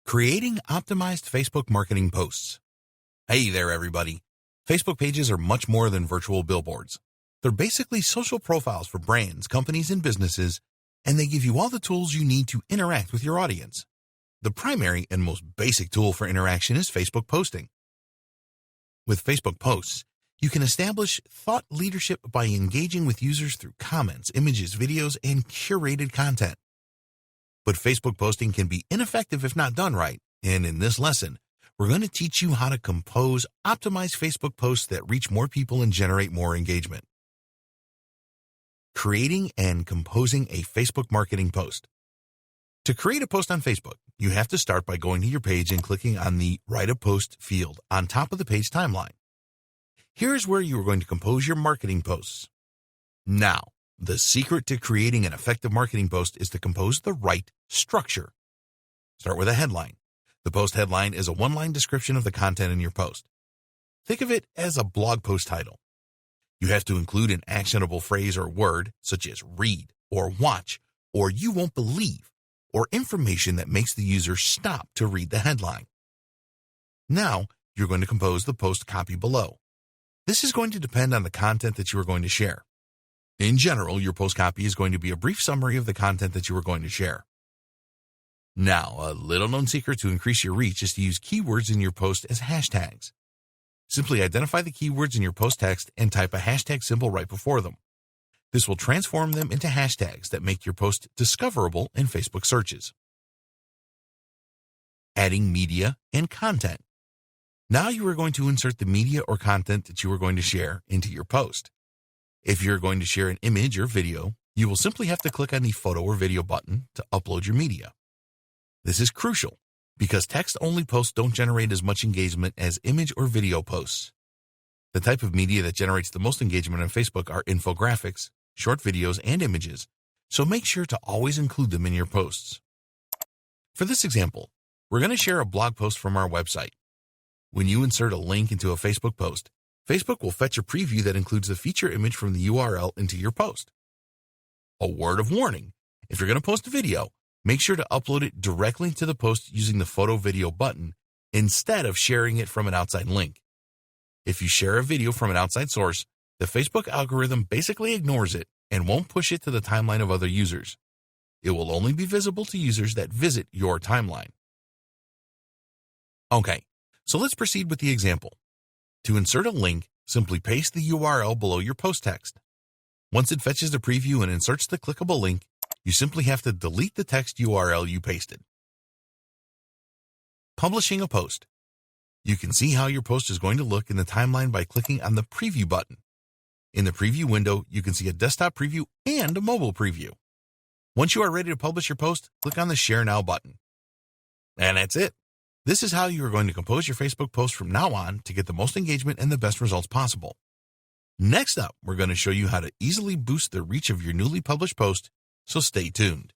Creating optimized Facebook marketing posts. Hey there, everybody. Facebook pages are much more than virtual billboards. They're basically social profiles for brands, companies, and businesses, and they give you all the tools you need to interact with your audience. The primary and most basic tool for interaction is Facebook posting. With Facebook posts, you can establish thought leadership by engaging with users through comments, images, videos, and curated content. But Facebook posting can be ineffective if not done right, and in this lesson, we're going to teach you how to compose optimized Facebook posts that reach more people and generate more engagement. Creating and composing a Facebook marketing post. To create a post on Facebook, you have to start by going to your page and clicking on the Write a Post field on top of the page timeline. Here's where you are going to compose your marketing posts. Now, the secret to creating an effective marketing post is to compose the right structure. Start with a headline. The post headline is a one-line description of the content in your post. Think of it as a blog post title. You have to include an actionable phrase or word, such as read or watch, or you won't believe, or information that makes the user stop to read the headline. Now, you're going to compose the post copy below. This is going to depend on the content that you are going to share. In general, your post copy is going to be a brief summary of the content that you are going to share. Now, a little-known secret to increase your reach is to use keywords in your post as hashtags. Simply identify the keywords in your post text and type a hashtag symbol right before them. This will transform them into hashtags that make your post discoverable in Facebook searches. Adding media and content. Now you are going to insert the media or content that you are going to share into your post. If you're going to share an image or video, you will simply have to click on the photo or video button to upload your media. This is crucial because text-only posts don't generate as much engagement as image or video posts. The type of media that generates the most engagement on Facebook are infographics, short videos, and images, so make sure to always include them in your posts. For this example, we're going to share a blog post from our website. When you insert a link into a Facebook post, Facebook will fetch a preview that includes the feature image from the URL into your post. A word of warning: if you're going to post a video, make sure to upload it directly to the post using the photo video button instead of sharing it from an outside link. If you share a video from an outside source, the Facebook algorithm basically ignores it and won't push it to the timeline of other users. It will only be visible to users that visit your timeline. Okay, so let's proceed with the example. To insert a link, simply paste the URL below your post text. Once it fetches the preview and inserts the clickable link, you simply have to delete the text URL you pasted. Publishing a post. You can see how your post is going to look in the timeline by clicking on the preview button. In the preview window, you can see a desktop preview and a mobile preview. Once you are ready to publish your post, click on the Share Now button. And that's it. This is how you are going to compose your Facebook post from now on to get the most engagement and the best results possible. Next up, we're going to show you how to easily boost the reach of your newly published post, so stay tuned.